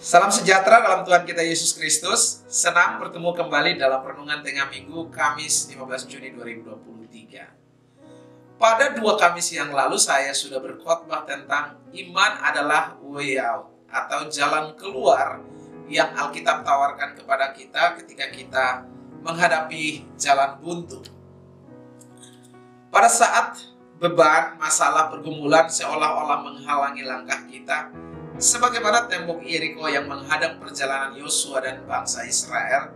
Salam sejahtera dalam Tuhan kita Yesus Kristus. Senang bertemu kembali dalam Renungan Tengah Minggu, Kamis 15 Juni 2023. Pada 2 Kamis yang lalu saya sudah berkhotbah tentang iman adalah way out atau jalan keluar yang Alkitab tawarkan kepada kita ketika kita menghadapi jalan buntu. Pada saat beban, masalah, pergumulan seolah-olah menghalangi langkah kita, sebagaimana tembok Yeriko yang menghadang perjalanan Yosua dan bangsa Israel.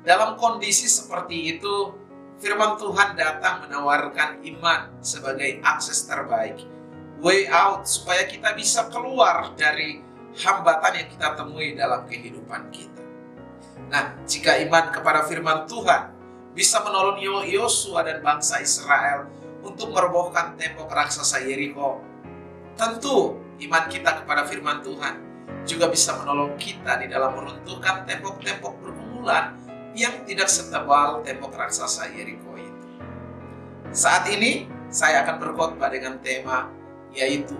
Dalam kondisi seperti itu, firman Tuhan datang menawarkan iman sebagai akses terbaik, way out, supaya kita bisa keluar dari hambatan yang kita temui dalam kehidupan kita. Nah, jika iman kepada firman Tuhan bisa menolong Yosua dan bangsa Israel untuk merobohkan tembok raksasa Yeriko, tentu iman kita kepada firman Tuhan juga bisa menolong kita di dalam meruntuhkan tembok-tembok pergumulan yang tidak setebal tembok raksasa Yeriko itu. Saat ini saya akan berkhotbah dengan tema yaitu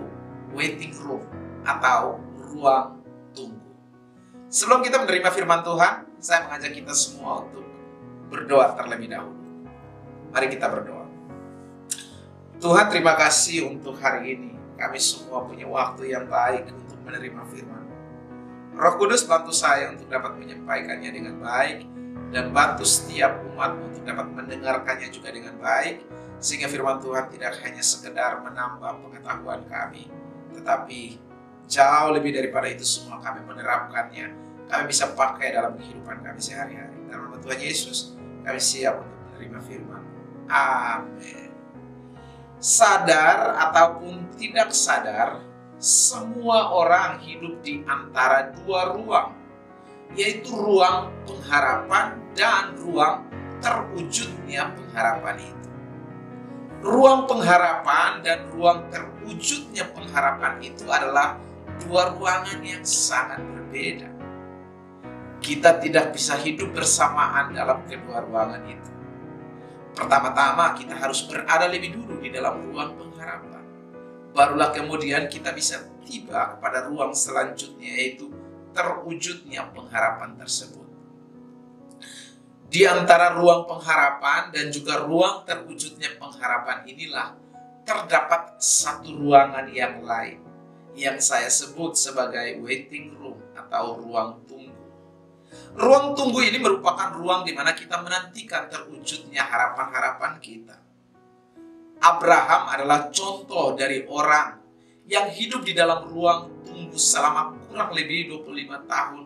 waiting room atau ruang tunggu. Sebelum kita menerima firman Tuhan, saya mengajak kita semua untuk berdoa terlebih dahulu. Mari kita berdoa. Tuhan, terima kasih untuk hari ini. Kami semua punya waktu yang baik untuk menerima firman. Roh Kudus, bantu saya untuk dapat menyampaikannya dengan baik, dan bantu setiap umat untuk dapat mendengarkannya juga dengan baik, sehingga firman Tuhan tidak hanya sekedar menambah pengetahuan kami, tetapi jauh lebih daripada itu semua kami menerapkannya. Kami bisa pakai dalam kehidupan kami sehari-hari. Dalam nama Tuhan Yesus, kami siap untuk menerima firman. Amin. Sadar ataupun tidak sadar, semua orang hidup di antara dua ruang, yaitu ruang pengharapan dan ruang terwujudnya pengharapan itu. Ruang pengharapan dan ruang terwujudnya pengharapan itu adalah dua ruangan yang sangat berbeda. Kita tidak bisa hidup bersamaan dalam kedua ruangan itu. Pertama-tama kita harus berada lebih dulu di dalam ruang pengharapan. Barulah kemudian kita bisa tiba kepada ruang selanjutnya, yaitu terwujudnya pengharapan tersebut. Di antara ruang pengharapan dan juga ruang terwujudnya pengharapan inilah terdapat satu ruangan yang lain yang saya sebut sebagai waiting room atau ruang tunggu. Ruang tunggu ini merupakan ruang di mana kita menantikan terwujudnya harapan-harapan kita. Abraham adalah contoh dari orang yang hidup di dalam ruang tunggu selama kurang lebih 25 tahun.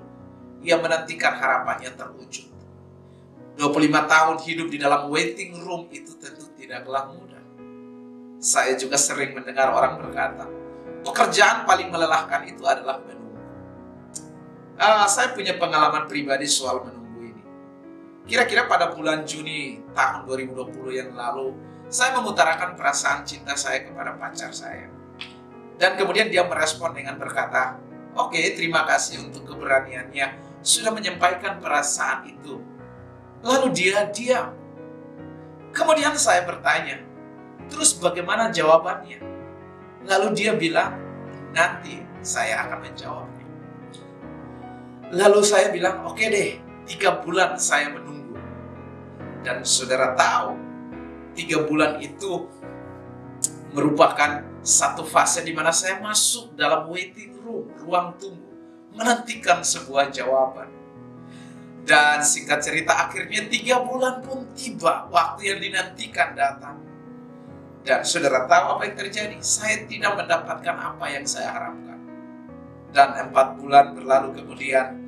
Ia menantikan harapannya terwujud. 25 tahun hidup di dalam waiting room itu tentu tidaklah mudah. Saya juga sering mendengar orang berkata, pekerjaan paling melelahkan itu adalah menunggu. Saya punya pengalaman pribadi soal menunggu ini. Kira-kira pada bulan Juni tahun 2020 yang lalu, saya mengutarakan perasaan cinta saya kepada pacar saya. Dan kemudian dia merespon dengan berkata, "Oke, terima kasih untuk keberaniannya sudah menyampaikan perasaan itu." Lalu dia diam. Kemudian saya bertanya, "Terus bagaimana jawabannya?" Lalu dia bilang, "Nanti saya akan menjawabnya." Lalu saya bilang, "Oke deh, 3 bulan saya menunggu." Dan saudara tahu, 3 bulan itu merupakan satu fase di mana saya masuk dalam waiting room, ruang tunggu, menantikan sebuah jawaban. Dan singkat cerita, akhirnya 3 bulan pun tiba, waktu yang dinantikan datang. Dan saudara tahu apa yang terjadi? Saya tidak mendapatkan apa yang saya harapkan. Dan 4 bulan berlalu kemudian,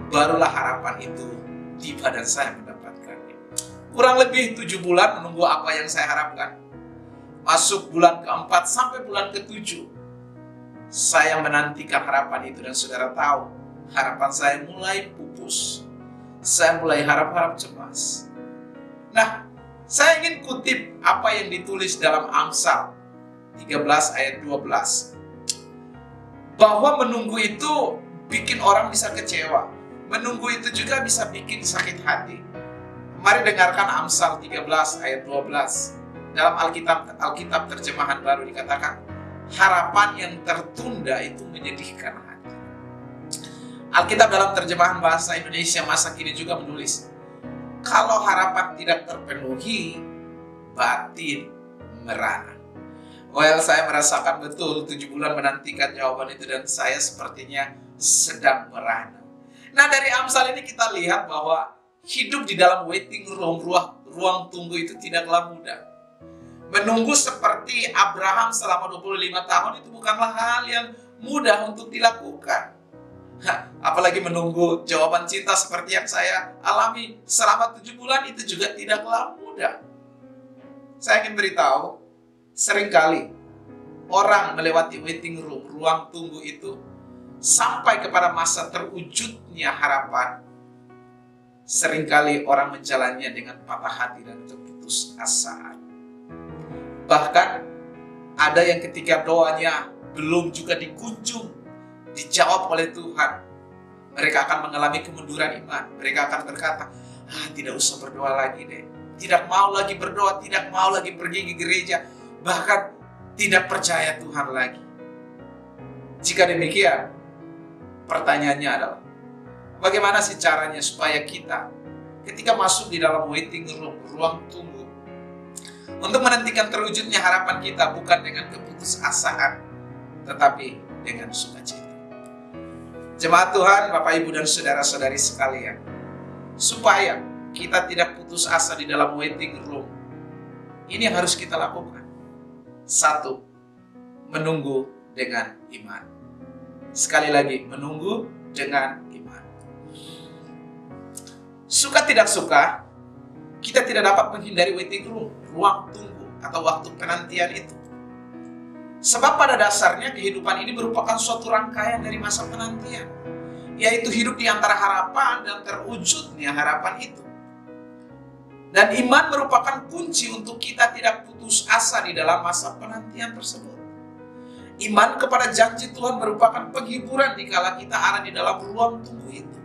barulah harapan itu tiba dan saya mendapatkannya. Kurang lebih 7 bulan menunggu apa yang saya harapkan. Masuk bulan ke-4 sampai bulan ke-7, saya menantikan harapan itu, dan saudara tahu, harapan saya mulai pupus. Saya mulai harap-harap cemas. Nah, saya ingin kutip apa yang ditulis dalam Amsal 13 ayat 12. Bahwa menunggu itu bikin orang bisa kecewa. Menunggu itu juga bisa bikin sakit hati. Mari dengarkan Amsal 13 ayat 12. Dalam Alkitab terjemahan baru dikatakan, harapan yang tertunda itu menyedihkan hati. Alkitab dalam terjemahan bahasa Indonesia masa kini juga menulis, kalau harapan tidak terpenuhi, batin merana. Well, saya merasakan betul 7 bulan menantikan jawaban itu dan saya sepertinya sedang merana. Nah, dari Amsal ini kita lihat bahwa hidup di dalam waiting room, ruang tunggu itu tidaklah mudah. Menunggu seperti Abraham selama 25 tahun itu bukanlah hal yang mudah untuk dilakukan. Apalagi menunggu jawaban cinta seperti yang saya alami selama 7 bulan itu juga tidaklah mudah. Saya ingin beritahu, seringkali orang melewati waiting room, ruang tunggu itu, sampai kepada masa terwujudnya harapan. Seringkali orang menjalannya dengan patah hati dan keputus asaan. Bahkan ada yang ketika doanya belum juga dijawab oleh Tuhan, mereka akan mengalami kemunduran iman. Mereka akan berkata, tidak usah berdoa lagi deh. Tidak mau lagi berdoa, tidak mau lagi pergi ke gereja, bahkan tidak percaya Tuhan lagi. Jika demikian, pertanyaannya adalah, bagaimana sih caranya supaya kita ketika masuk di dalam waiting room, ruang tunggu, untuk menantikan terwujudnya harapan kita bukan dengan keputusasaan, tetapi dengan sukacita. Jemaat Tuhan, Bapak, Ibu, dan saudara-saudari sekalian, supaya kita tidak putus asa di dalam waiting room, ini yang harus kita lakukan. 1. Menunggu dengan iman. Sekali lagi, menunggu dengan iman. Suka tidak suka, kita tidak dapat menghindari waiting room, ruang tunggu atau waktu penantian itu. Sebab pada dasarnya kehidupan ini merupakan suatu rangkaian dari masa penantian, yaitu hidup di antara harapan dan terwujudnya harapan itu. Dan iman merupakan kunci untuk kita tidak putus asa di dalam masa penantian tersebut. Iman kepada janji Tuhan merupakan penghiburan dikala kita ada di dalam ruang tunggu itu.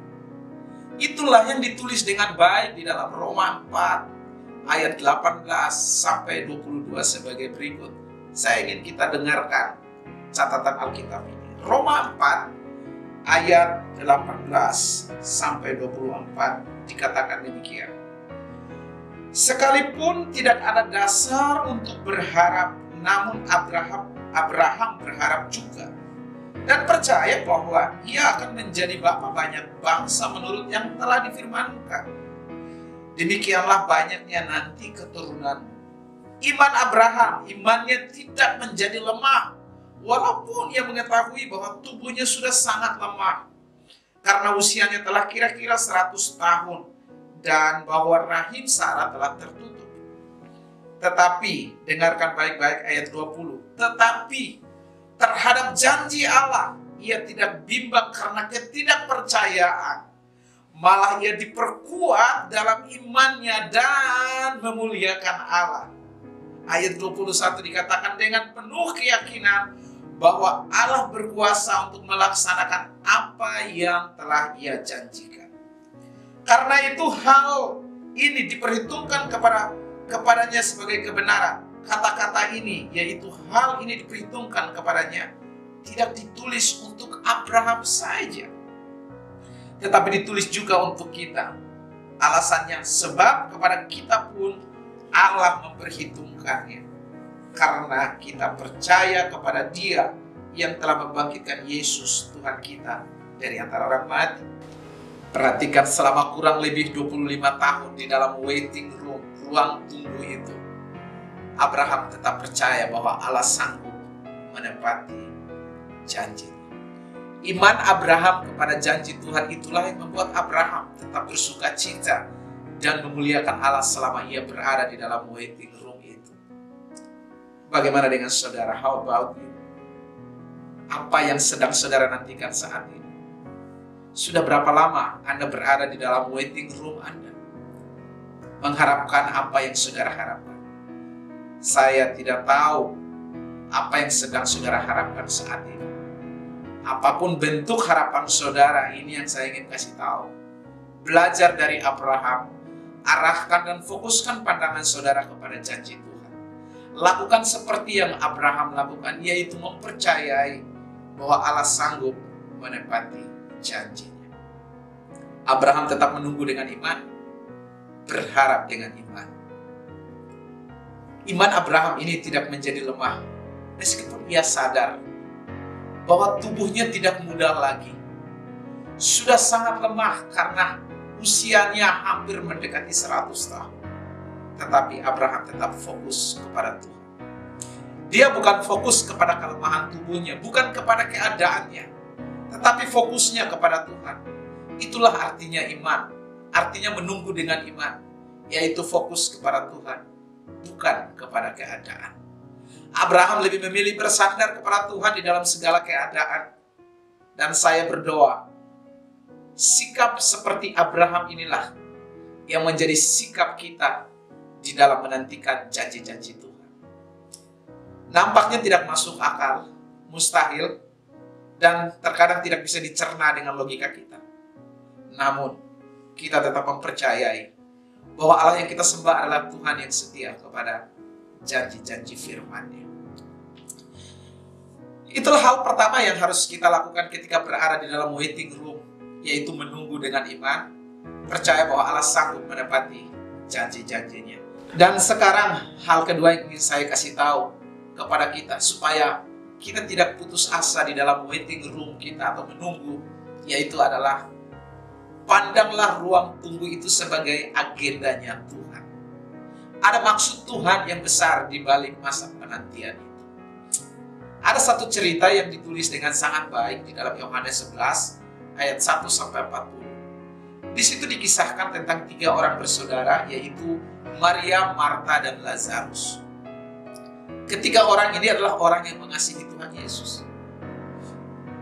Itulah yang ditulis dengan baik di dalam Roma 4 ayat 18 sampai 22 sebagai berikut. Saya ingin kita dengarkan catatan Alkitab ini. Roma 4 ayat 18 sampai 24 dikatakan demikian. Sekalipun tidak ada dasar untuk berharap, namun Abraham berharap juga dan percaya bahwa ia akan menjadi bapa banyak bangsa menurut yang telah difirmankan. Demikianlah banyaknya nanti keturunanmu. Iman Abraham, imannya tidak menjadi lemah, walaupun ia mengetahui bahwa tubuhnya sudah sangat lemah, karena usianya telah kira-kira 100 tahun, dan bahwa rahim Sarah telah tertutup. Tetapi, dengarkan baik-baik ayat 20, tetapi terhadap janji Allah, ia tidak bimbang karena ketidakpercayaan. Malah ia diperkuat dalam imannya dan memuliakan Allah. Ayat 21 dikatakan dengan penuh keyakinan bahwa Allah berkuasa untuk melaksanakan apa yang telah ia janjikan. Karena itu hal ini diperhitungkan kepadanya sebagai kebenaran. Kata-kata ini, yaitu hal ini diperhitungkan kepadanya, tidak ditulis untuk Abraham saja, tetapi ditulis juga untuk kita. Alasannya, sebab kepada kita pun Allah memperhitungkannya, karena kita percaya kepada Dia yang telah membangkitkan Yesus Tuhan kita dari antara orang mati. Perhatikan, selama kurang lebih 25 tahun di dalam waiting room, ruang tunggu itu, Abraham tetap percaya bahwa Allah sanggup menepati janji. Iman Abraham kepada janji Tuhan itulah yang membuat Abraham tetap bersuka cita dan memuliakan Allah selama ia berada di dalam waiting room itu. Bagaimana dengan saudara? How about you? Apa yang sedang saudara nantikan saat ini? Sudah berapa lama Anda berada di dalam waiting room Anda, mengharapkan apa yang saudara harapkan? Saya tidak tahu apa yang sedang saudara harapkan saat ini. Apapun bentuk harapan saudara, ini yang saya ingin kasih tahu. Belajar dari Abraham, arahkan dan fokuskan pandangan saudara kepada janji Tuhan. Lakukan seperti yang Abraham lakukan, yaitu mempercayai bahwa Allah sanggup menepati janjinya. Abraham tetap menunggu dengan iman, berharap dengan iman. Iman Abraham ini tidak menjadi lemah, meskipun ia sadar bahwa tubuhnya tidak muda lagi. Sudah sangat lemah karena usianya hampir mendekati 100 tahun. Tetapi Abraham tetap fokus kepada Tuhan. Dia bukan fokus kepada kelemahan tubuhnya, bukan kepada keadaannya, tetapi fokusnya kepada Tuhan. Itulah artinya iman, artinya menunggu dengan iman, yaitu fokus kepada Tuhan, bukan kepada keadaan. Abraham lebih memilih bersandar kepada Tuhan di dalam segala keadaan. Dan saya berdoa, sikap seperti Abraham inilah yang menjadi sikap kita di dalam menantikan janji-janji Tuhan. Nampaknya tidak masuk akal, mustahil, dan terkadang tidak bisa dicerna dengan logika kita. Namun, kita tetap mempercayai bahwa Allah yang kita sembah adalah Tuhan yang setia kepada janji-janji firman-Nya. Itulah hal pertama yang harus kita lakukan ketika berada di dalam waiting room, yaitu menunggu dengan iman, percaya bahwa Allah sanggup menepati janji-janjinya. Dan sekarang hal kedua yang ingin saya kasih tahu kepada kita, supaya kita tidak putus asa di dalam waiting room kita atau menunggu, yaitu adalah pandanglah ruang tunggu itu sebagai agendanya Tuhan. Ada maksud Tuhan yang besar di balik masa penantian itu. Ada satu cerita yang ditulis dengan sangat baik di dalam Yohanes 11 ayat 1-40. Di situ dikisahkan tentang 3 orang bersaudara, yaitu Maria, Marta, dan Lazarus. Ketiga orang ini adalah orang yang mengasihi Tuhan Yesus.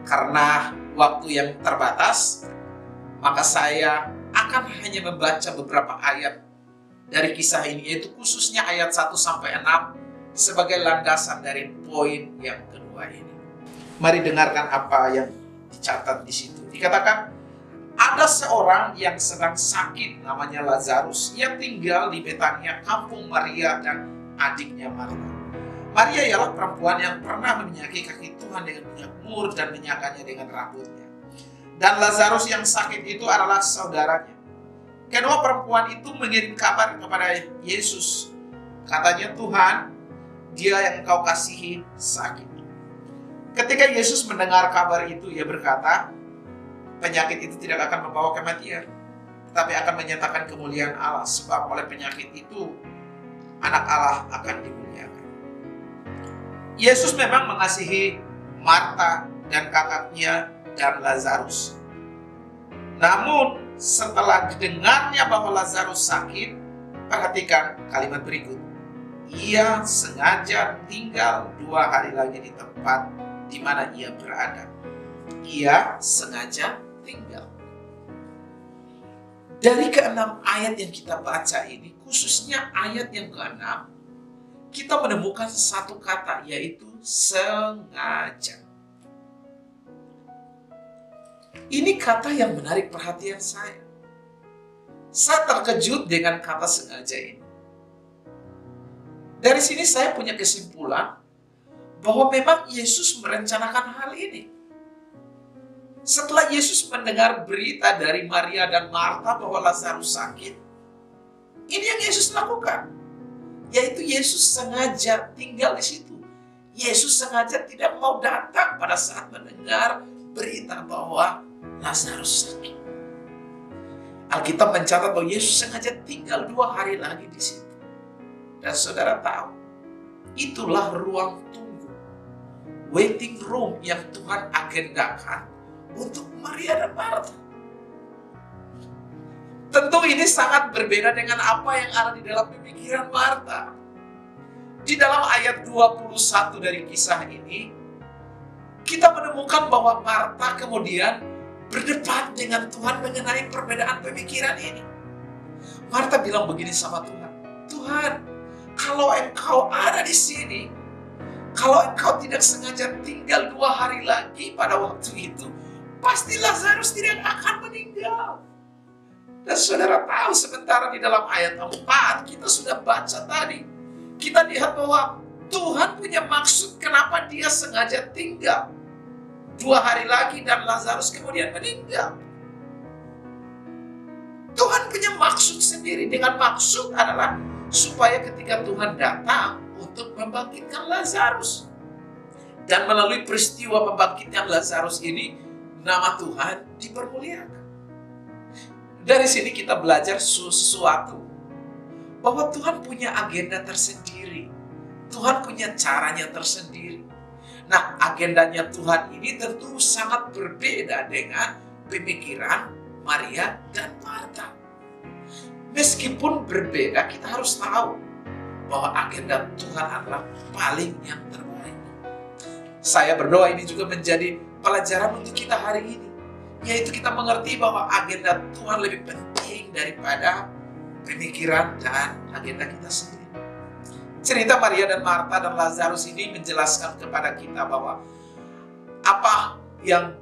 Karena waktu yang terbatas, maka saya akan hanya membaca beberapa ayat dari kisah ini, yaitu khususnya ayat 1-6 sebagai landasan dari poin yang kedua ini. Mari dengarkan apa yang dicatat di situ. Dikatakan, ada seorang yang sedang sakit namanya Lazarus. Ia tinggal di Betania, kampung Maria dan adiknya Marta. Maria ialah perempuan yang pernah menyaki kaki Tuhan dengan minyak mur dan menyakanya dengan rambutnya. Dan Lazarus yang sakit itu adalah saudaranya. Kedua perempuan itu mengirim kabar kepada Yesus. Katanya, Tuhan, dia yang engkau kasihi sakit. Ketika Yesus mendengar kabar itu, ia berkata, penyakit itu tidak akan membawa kematian, tetapi akan menyatakan kemuliaan Allah, sebab oleh penyakit itu anak Allah akan dimuliakan. Yesus memang mengasihi Marta dan kakaknya dan Lazarus. Namun setelah didengarnya bahwa Lazarus sakit, perhatikan kalimat berikut. Ia sengaja tinggal 2 hari lagi di tempat di mana ia berada. Ia sengaja tinggal. Dari ke-6 ayat yang kita baca ini, khususnya ayat yang ke-6, kita menemukan satu kata, yaitu sengaja. Ini kata yang menarik perhatian saya. Saya terkejut dengan kata sengaja ini. Dari sini saya punya kesimpulan bahwa memang Yesus merencanakan hal ini. Setelah Yesus mendengar berita dari Maria dan Marta bahwa Lazarus sakit, ini yang Yesus lakukan. Yaitu Yesus sengaja tinggal di situ. Yesus sengaja tidak mau datang pada saat mendengar berita bahwa Lazarus sakit. Alkitab mencatat bahwa Yesus sengaja tinggal 2 hari lagi di situ. Dan saudara tahu, itulah ruang tunggu, waiting room yang Tuhan agendakan untuk Maria dan Marta. Tentu ini sangat berbeda dengan apa yang ada di dalam pemikiran Marta. Di dalam ayat 21 dari kisah ini, kita menemukan bahwa Marta kemudian berdebat dengan Tuhan mengenai perbedaan pemikiran ini. Marta bilang begini sama Tuhan, Tuhan, kalau engkau ada di sini, kalau engkau tidak sengaja tinggal 2 hari lagi pada waktu itu, pasti Lazarus tidak akan meninggal. Dan saudara tahu, sementara di dalam ayat 4 kita sudah baca tadi, kita lihat bahwa Tuhan punya maksud kenapa dia sengaja tinggal 2 hari lagi dan Lazarus kemudian meninggal. Tuhan punya maksud sendiri. Dengan maksud adalah supaya ketika Tuhan datang untuk membangkitkan Lazarus. Dan melalui peristiwa membangkitkan Lazarus ini, nama Tuhan dipermuliakan. Dari sini kita belajar sesuatu. Bahwa Tuhan punya agenda tersendiri. Tuhan punya caranya tersendiri. Nah, agendanya Tuhan ini tentu sangat berbeda dengan pemikiran Maria dan Marta. Meskipun berbeda, kita harus tahu bahwa agenda Tuhan adalah paling yang terbaik. Saya berdoa ini juga menjadi pelajaran untuk kita hari ini. Yaitu kita mengerti bahwa agenda Tuhan lebih penting daripada pemikiran dan agenda kita sendiri. Cerita Maria dan Marta dan Lazarus ini menjelaskan kepada kita bahwa apa yang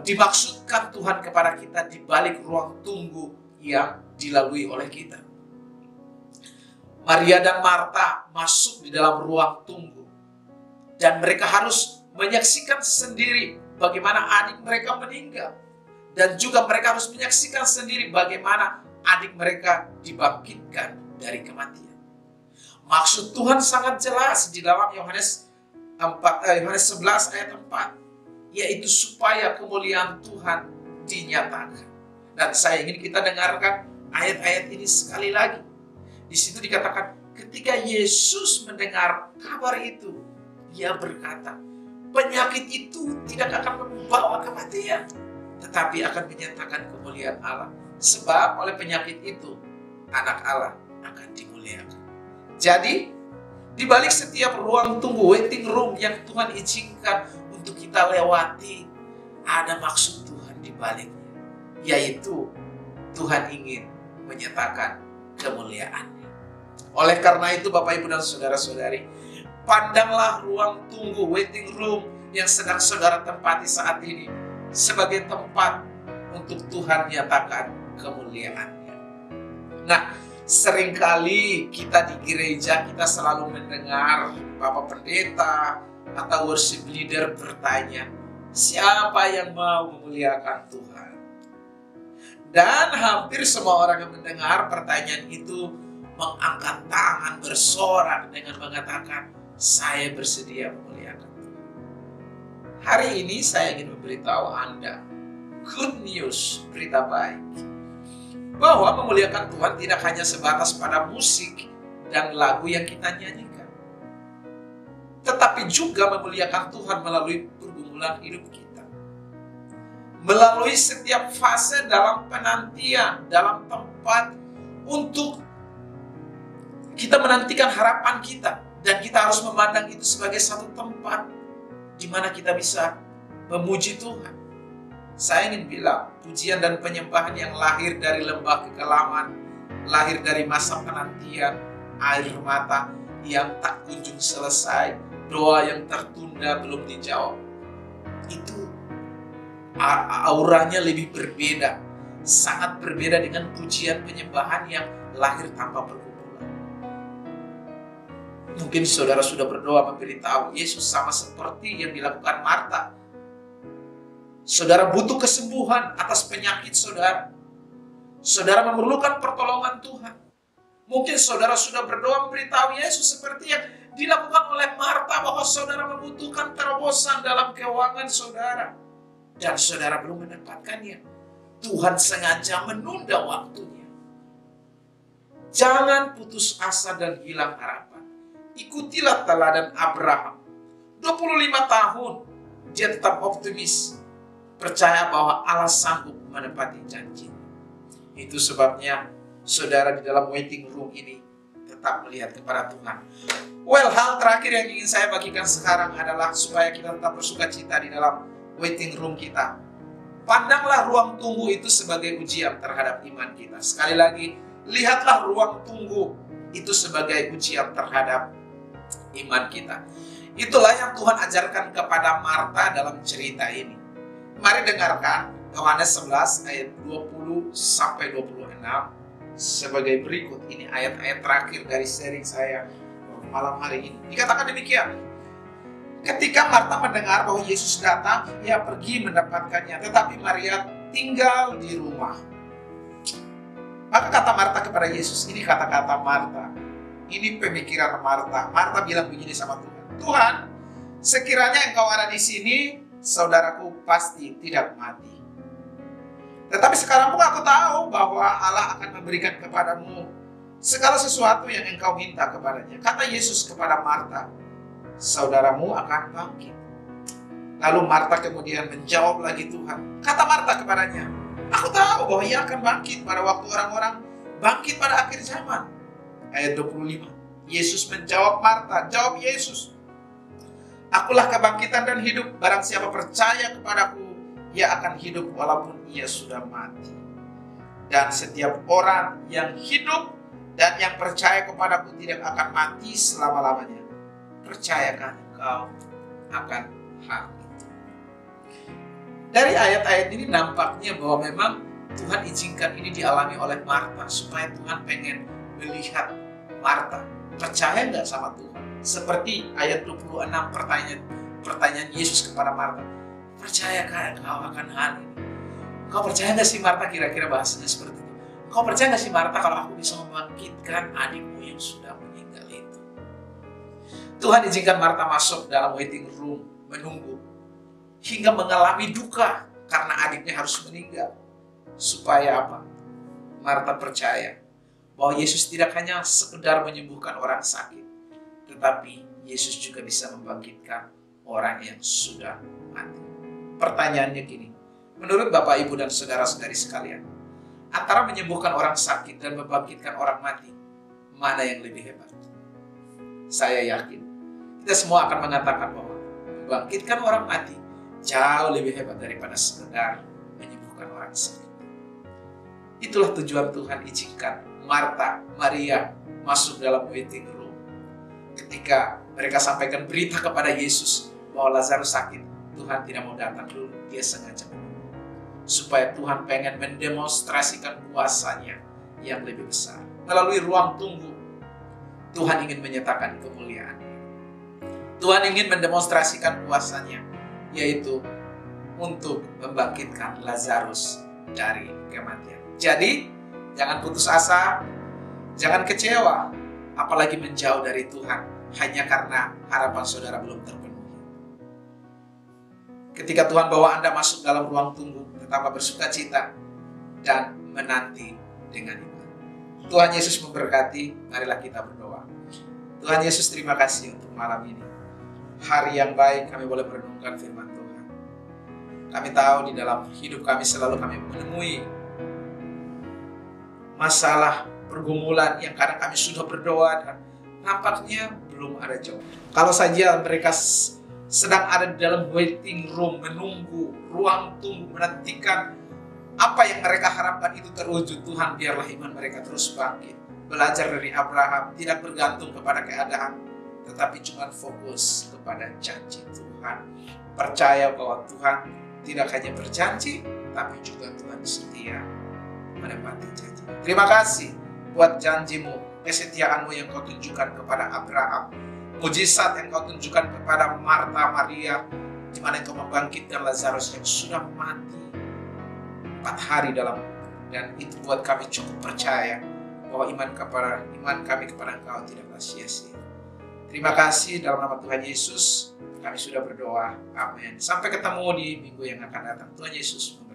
dimaksudkan Tuhan kepada kita di balik ruang tunggu yang dilalui oleh kita. Maria dan Marta masuk di dalam ruang tunggu dan mereka harus menyaksikan sendiri bagaimana adik mereka meninggal, dan juga mereka harus menyaksikan sendiri bagaimana adik mereka dibangkitkan dari kematian. Maksud Tuhan sangat jelas di dalam Yohanes 11 ayat 4, yaitu supaya kemuliaan Tuhan dinyatakan. Dan saya ingin kita dengarkan ayat-ayat ini sekali lagi. Di situ dikatakan, ketika Yesus mendengar kabar itu, Ia berkata, penyakit itu tidak akan membawa kematian, tetapi akan menyatakan kemuliaan Allah. Sebab oleh penyakit itu, anak Allah akan dimuliakan. Jadi, di balik setiap ruang tunggu, waiting room yang Tuhan izinkan untuk kita lewati, ada maksud Tuhan di baliknya, yaitu Tuhan ingin menyatakan kemuliaan-Nya. Oleh karena itu, Bapak, Ibu, dan saudara-saudari, pandanglah ruang tunggu, waiting room yang sedang saudara tempati saat ini sebagai tempat untuk Tuhan menyatakan kemuliaan-Nya. Nah, seringkali kita di gereja, kita selalu mendengar Bapak Pendeta atau worship leader bertanya, siapa yang mau memuliakan Tuhan? Dan hampir semua orang yang mendengar pertanyaan itu mengangkat tangan bersorak dengan mengatakan, saya bersedia memuliakan Tuhan. Hari ini saya ingin memberitahu Anda, good news, berita baik, bahwa memuliakan Tuhan tidak hanya sebatas pada musik dan lagu yang kita nyanyikan, tetapi juga memuliakan Tuhan melalui pergumulan hidup kita, melalui setiap fase dalam penantian, dalam tempat untuk kita menantikan harapan kita, dan kita harus memandang itu sebagai satu tempat di mana kita bisa memuji Tuhan. Saya ingin bilang, pujian dan penyembahan yang lahir dari lembah kekelaman, lahir dari masa penantian, air mata yang tak kunjung selesai, doa yang tertunda belum dijawab, itu auranya lebih berbeda, sangat berbeda dengan pujian penyembahan yang lahir tanpa pergumulan. Mungkin saudara sudah berdoa memberitahu Yesus sama seperti yang dilakukan Marta. Saudara butuh kesembuhan atas penyakit saudara. Saudara memerlukan pertolongan Tuhan. Mungkin saudara sudah berdoa memberitahu Yesus seperti yang dilakukan oleh Marta, bahwa saudara membutuhkan terobosan dalam keuangan saudara, dan saudara belum mendapatkannya. Tuhan sengaja menunda waktunya. Jangan putus asa dan hilang harapan. Ikutilah teladan Abraham. 25 tahun dia tetap optimis, percaya bahwa Allah sanggup menepati janjinya. Itu sebabnya saudara di dalam waiting room ini tetap melihat kepada Tuhan. Well, hal terakhir yang ingin saya bagikan sekarang adalah supaya kita tetap bersuka cita di dalam waiting room kita. Pandanglah ruang tunggu itu sebagai ujian terhadap iman kita. Sekali lagi, lihatlah ruang tunggu itu sebagai ujian terhadap iman kita. Itulah yang Tuhan ajarkan kepada Marta dalam cerita ini. Mari dengarkan Yohanes 11 ayat 20 sampai 26 sebagai berikut. Ini ayat-ayat terakhir dari sharing saya malam hari ini. Dikatakan demikian. Ketika Marta mendengar bahwa Yesus datang, ia pergi mendapatkannya, tetapi Maria tinggal di rumah. Maka kata Marta kepada Yesus, ini kata-kata Marta, ini pemikiran Marta. Marta bilang begini sama Tuhan, Tuhan, sekiranya Engkau ada di sini, saudaraku pasti tidak mati. Tetapi sekarang pun aku tahu bahwa Allah akan memberikan kepadamu segala sesuatu yang engkau minta kepadanya. Kata Yesus kepada Marta, saudaramu akan bangkit. Lalu Marta kemudian menjawab lagi Tuhan. Kata Marta kepadanya, aku tahu bahwa ia akan bangkit pada waktu orang-orang bangkit pada akhir zaman. Ayat 25. Yesus menjawab Marta, jawab Yesus, akulah kebangkitan dan hidup. Barang siapa percaya kepadaku, ia akan hidup walaupun ia sudah mati. Dan setiap orang yang hidup dan yang percaya kepadaku tidak akan mati selama-lamanya. Percayakan engkau akan hal itu. Dari ayat-ayat ini nampaknya bahwa memang Tuhan izinkan ini dialami oleh Marta supaya Tuhan pengen melihat Marta percaya nggak sama Tuhan. Seperti ayat 26 pertanyaan Yesus kepada Marta, percayakah engkau akan hal ini? Kau percaya nggak sih Marta, kira-kira bahasanya seperti itu. Kau percaya nggak sih Marta kalau aku bisa membangkitkan adikmu yang sudah meninggal itu? Tuhan izinkan Marta masuk dalam waiting room, menunggu, hingga mengalami duka karena adiknya harus meninggal. Supaya apa? Marta percaya bahwa Yesus tidak hanya sekedar menyembuhkan orang sakit, tetapi Yesus juga bisa membangkitkan orang yang sudah mati. Pertanyaannya gini, menurut Bapak, Ibu, dan saudara-saudari sekalian, antara menyembuhkan orang sakit dan membangkitkan orang mati, mana yang lebih hebat? Saya yakin kita semua akan mengatakan bahwa membangkitkan orang mati jauh lebih hebat daripada sekedar menyembuhkan orang sakit. Itulah tujuan Tuhan izinkan Marta, Maria masuk dalam waiting room. Ketika mereka sampaikan berita kepada Yesus bahwa Lazarus sakit, Tuhan tidak mau datang dulu, dia sengaja menunggu. Supaya Tuhan pengen mendemonstrasikan kuasanya yang lebih besar. Melalui ruang tunggu, Tuhan ingin menyatakan kemuliaan. Tuhan ingin mendemonstrasikan kuasanya, yaitu untuk membangkitkan Lazarus dari kematian. Jadi, jangan putus asa, jangan kecewa, apalagi menjauh dari Tuhan hanya karena harapan saudara belum terpenuhi. Ketika Tuhan bawa Anda masuk dalam ruang tunggu, tetaplah bersuka cita dan menanti dengan iman. Tuhan Yesus memberkati, marilah kita berdoa. Tuhan Yesus, terima kasih untuk malam ini. Hari yang baik kami boleh merenungkan firman Tuhan. Kami tahu di dalam hidup kami selalu kami menemui masalah, pergumulan yang kadang kami sudah berdoa dan nampaknya belum ada jawaban. Kalau saja mereka sedang ada di dalam waiting room, menunggu, ruang tunggu, menantikan apa yang mereka harapkan itu terwujud, Tuhan biarlah iman mereka terus bangkit. Belajar dari Abraham, tidak bergantung kepada keadaan, tetapi cuma fokus kepada janji Tuhan. Percaya bahwa Tuhan tidak hanya berjanji, tapi juga Tuhan setia menepati janji. Terima kasih buat janjimu, kesetiaanmu yang kau tunjukkan kepada Abraham, mujizat yang kau tunjukkan kepada Marta, Maria, di mana kau membangkitkan Lazarus yang sudah mati 4 hari dalam, dan itu buat kami cukup percaya bahwa iman kami kepada Engkau tidaklah sia-sia. Terima kasih, dalam nama Tuhan Yesus kami sudah berdoa. Amin. Sampai ketemu di minggu yang akan datang. Tuhan Yesus memberkati.